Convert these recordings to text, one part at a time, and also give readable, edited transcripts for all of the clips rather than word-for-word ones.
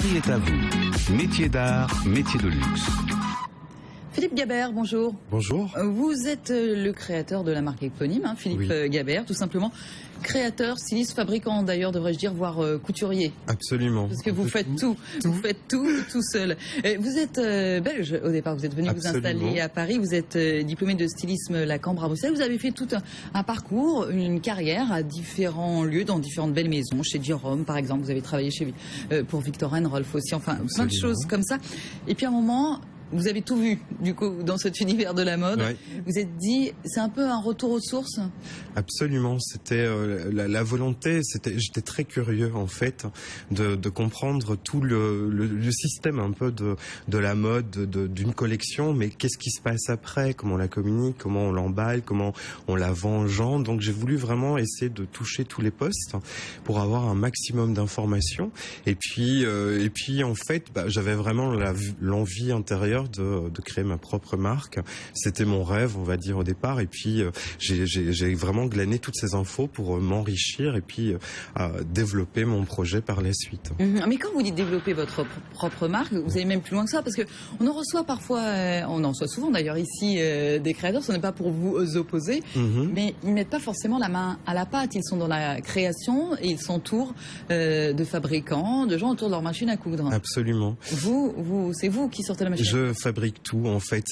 Paris est à vous. Métier d'art, métier de luxe. Philippe Gabert, bonjour. Bonjour. Vous êtes le créateur de la marque éponyme, Philippe Gabert, tout simplement. Créateur, styliste, fabricant d'ailleurs, devrais-je dire, voire couturier. Absolument. Parce que vous faites tout. Vous faites tout seul. Vous êtes belge au départ, vous êtes venu vous installer à Paris, vous êtes diplômé de stylisme Lacambre à Bruxelles. Vous avez fait tout un parcours, une carrière à différents lieux, dans différentes belles maisons, chez Dior Homme par exemple, vous avez travaillé pour Viktor & Rolf aussi, enfin plein de choses comme ça. Et puis à un moment... Vous avez tout vu, du coup, dans cet univers de la mode. Ouais. Vous êtes dit, c'est un peu un retour aux sources? Absolument. C'était la volonté. J'étais très curieux, en fait, de comprendre tout le système un peu de la mode, d'une collection. Mais qu'est-ce qui se passe après? Comment on la communique? Comment on l'emballe? Comment on la vend aux gens? Donc, j'ai voulu vraiment essayer de toucher tous les postes pour avoir un maximum d'informations. Et puis, en fait, j'avais vraiment l'envie intérieure de créer ma propre marque. C'était mon rêve, on va dire, au départ. Et puis, j'ai vraiment glané toutes ces infos pour m'enrichir et puis développer mon projet par la suite. Mais quand vous dites développer votre propre marque, vous allez même plus loin que ça, parce que on en reçoit parfois, on en reçoit souvent d'ailleurs ici, des créateurs, ce n'est pas pour vous opposer, mais ils mettent pas forcément la main à la pâte. Ils sont dans la création et ils s'entourent de fabricants, de gens autour de leur machine à coudre. Absolument. C'est vous qui sortez la machine. Je fabrique tout, en fait.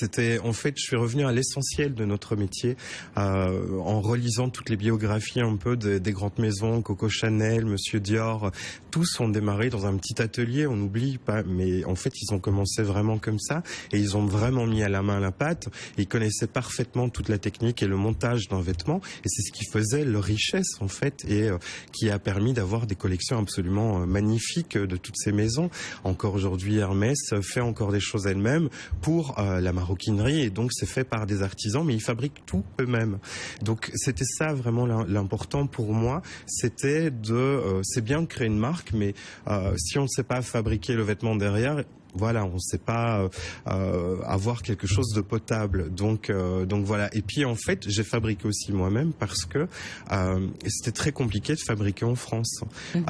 Je suis revenu à l'essentiel de notre métier en relisant toutes les biographies un peu des grandes maisons, Coco Chanel, Monsieur Dior. Tous ont démarré dans un petit atelier, on n'oublie pas, mais en fait, ils ont commencé vraiment comme ça et ils ont vraiment mis à la main la pâte. Ils connaissaient parfaitement toute la technique et le montage d'un vêtement et c'est ce qui faisait leur richesse, en fait, et qui a permis d'avoir des collections absolument magnifiques de toutes ces maisons. Encore aujourd'hui, Hermès fait encore des choses elle-même pour la maroquinerie et donc c'est fait par des artisans mais ils fabriquent tout eux-mêmes. Donc c'était ça vraiment l'important pour moi, c'était c'est bien de créer une marque mais si on ne sait pas fabriquer le vêtement derrière, voilà, on ne sait pas avoir quelque chose de potable. Donc voilà. Et puis en fait, j'ai fabriqué aussi moi-même parce que c'était très compliqué de fabriquer en France. Donc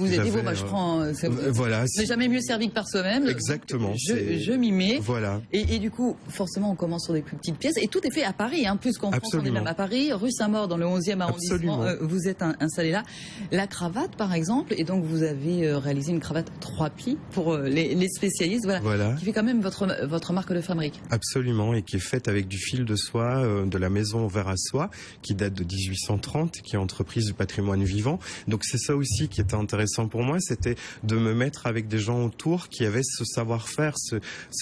vous avez dit bon, je prends. Voilà. C'est jamais mieux servi que par soi-même. Exactement. Je m'y mets. Voilà. Et du coup, forcément, on commence sur des plus petites pièces. Et tout est fait à Paris, puisqu'en France, on est même à Paris, rue Saint-Maur, dans le 11e arrondissement. Vous êtes installé là. La cravate, par exemple, et donc vous avez réalisé une cravate 3 plis pour les spécialistes, voilà, qui fait quand même votre marque de fabrique. Absolument, et qui est faite avec du fil de soie de la maison Auvert à Soie, qui date de 1830, qui est entreprise du patrimoine vivant. Donc c'est ça aussi qui était intéressant pour moi, c'était de me mettre avec des gens autour qui avaient ce savoir-faire,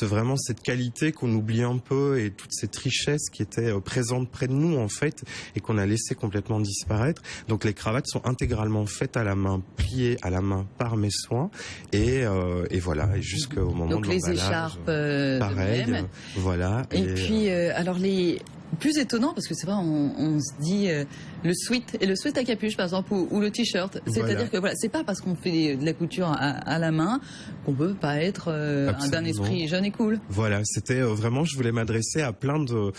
vraiment cette qualité qu'on oublie un peu et toute cette richesse qui était présente près de nous en fait, et qu'on a laissé complètement disparaître. Donc les cravates sont intégralement faites à la main, pliées à la main par mes soins, et voilà. Jusqu'au moment donc de les écharpes pareil, de même. Voilà. Et puis alors les plus étonnant, parce que c'est vrai, on se dit le sweat à capuche par exemple, ou le t-shirt, c'est-à-dire que voilà, c'est pas parce qu'on fait de la couture à la main qu'on peut pas être d'un esprit jeune et cool. Voilà, c'était vraiment, je voulais m'adresser à plein de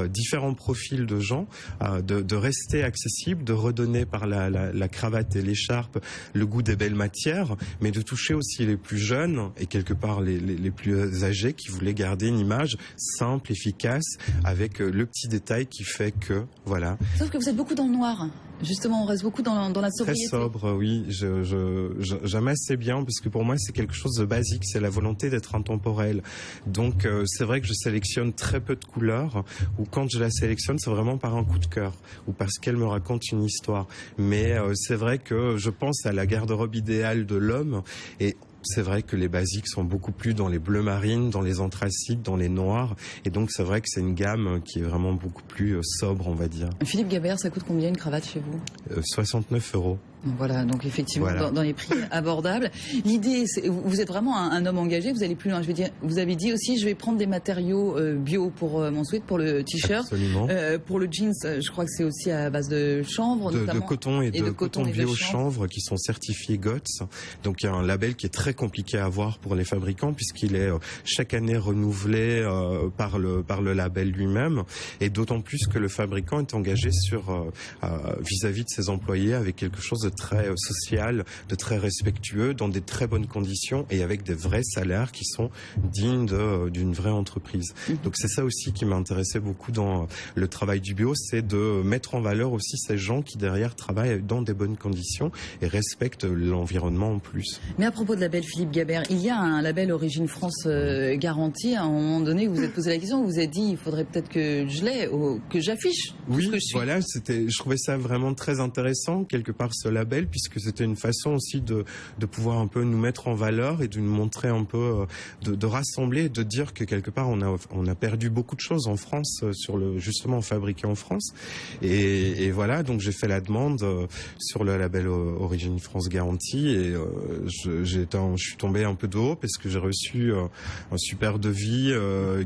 différents profils de gens, de rester accessible, de redonner par la cravate et l'écharpe le goût des belles matières, mais de toucher aussi les plus jeunes et quelque part les plus âgés qui voulaient garder une image simple, efficace, avec le petit détail qui fait que, voilà. Sauf que vous êtes beaucoup dans le noir. Justement, on reste beaucoup dans la sobriété. Très sobre, oui. J'aime assez bien parce que pour moi, c'est quelque chose de basique. C'est la volonté d'être intemporel. Donc, c'est vrai que je sélectionne très peu de couleurs ou quand je la sélectionne, c'est vraiment par un coup de cœur ou parce qu'elle me raconte une histoire. Mais c'est vrai que je pense à la garde-robe idéale de l'homme et c'est vrai que les basiques sont beaucoup plus dans les bleus marines, dans les anthracites, dans les noirs. Et donc, c'est vrai que c'est une gamme qui est vraiment beaucoup plus sobre, on va dire. Philippe Gabert, ça coûte combien une cravate chez vous? 69 €. Voilà, donc effectivement, voilà. Dans les prix abordables. L'idée, vous êtes vraiment un homme engagé, vous allez plus loin. Je veux dire, vous avez dit aussi, je vais prendre des matériaux bio pour mon sweat, pour le t-shirt. Pour le jeans, je crois que c'est aussi à base de chanvre, notamment. De coton et de coton bio chanvre. chanvre qui sont certifiés GOTS. Donc, il y a un label qui est très compliqué à avoir pour les fabricants puisqu'il est chaque année renouvelé par le label lui-même. Et d'autant plus que le fabricant est engagé vis-à-vis de ses employés avec quelque chose de très social, de très respectueux, dans des très bonnes conditions et avec des vrais salaires qui sont dignes d'une vraie entreprise. Donc c'est ça aussi qui m'intéressait beaucoup dans le travail du bio, c'est de mettre en valeur aussi ces gens qui derrière travaillent dans des bonnes conditions et respectent l'environnement en plus. Mais à propos de label Philippe Gabert, il y a un label Origine France garantie. À un moment donné, vous vous êtes posé la question, vous vous êtes dit, il faudrait peut-être que je l'ai, que j'affiche. Oui, que je suis. Voilà, je trouvais ça vraiment très intéressant, quelque part, ce label, puisque c'était une façon aussi de pouvoir un peu nous mettre en valeur et de nous montrer un peu, de rassembler, de dire que quelque part, on a perdu beaucoup de choses en France, justement fabriqué en France. Et voilà, donc j'ai fait la demande sur le label Origine France Garantie et je suis tombé un peu de haut parce que j'ai reçu un super devis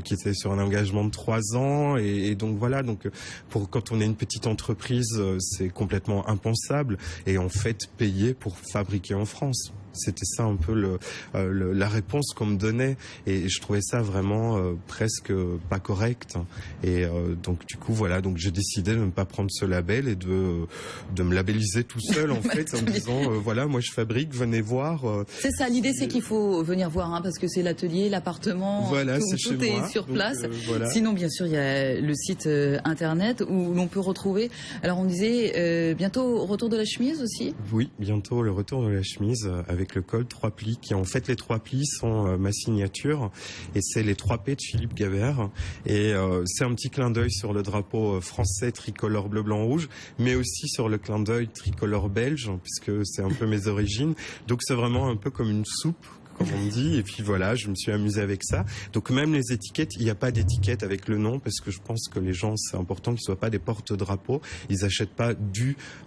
qui était sur un engagement de 3 ans et donc voilà, donc quand on est une petite entreprise, c'est complètement impensable et en fait payer pour fabriquer en France. C'était ça un peu la réponse qu'on me donnait et je trouvais ça vraiment presque pas correct et donc du coup voilà, donc j'ai décidé de ne pas prendre ce label et de me labelliser tout seul en fait en disant voilà, moi je fabrique, venez voir. C'est ça, l'idée c'est qu'il faut venir voir parce que c'est l'atelier, l'appartement, voilà, tout est sur place. Voilà. Sinon bien sûr il y a le site internet où l'on peut retrouver, alors on disait bientôt retour de la chemise aussi. Oui, bientôt le retour de la chemise avec le col 3 plis qui en fait les 3 plis sont ma signature et c'est les 3 P de Philippe Gabert et c'est un petit clin d'œil sur le drapeau français tricolore bleu blanc rouge mais aussi sur le clin d'œil tricolore belge puisque c'est un peu mes origines, donc c'est vraiment un peu comme une soupe comme on dit, et puis voilà, je me suis amusé avec ça. Donc même les étiquettes, il n'y a pas d'étiquette avec le nom, parce que je pense que les gens, c'est important qu'ils ne soient pas des porte-drapeaux, ils n'achètent pas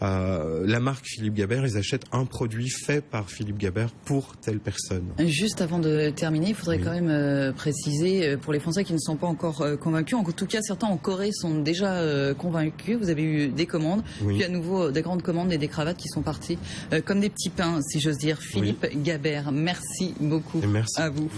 la marque Philippe Gabert, ils achètent un produit fait par Philippe Gabert pour telle personne. Juste avant de terminer, il faudrait quand même préciser, pour les Français qui ne sont pas encore convaincus, en tout cas certains en Corée sont déjà convaincus, vous avez eu des commandes, puis à nouveau des grandes commandes et des cravates qui sont parties comme des petits pains, si j'ose dire. Philippe Gabert, merci beaucoup. Et merci à vous.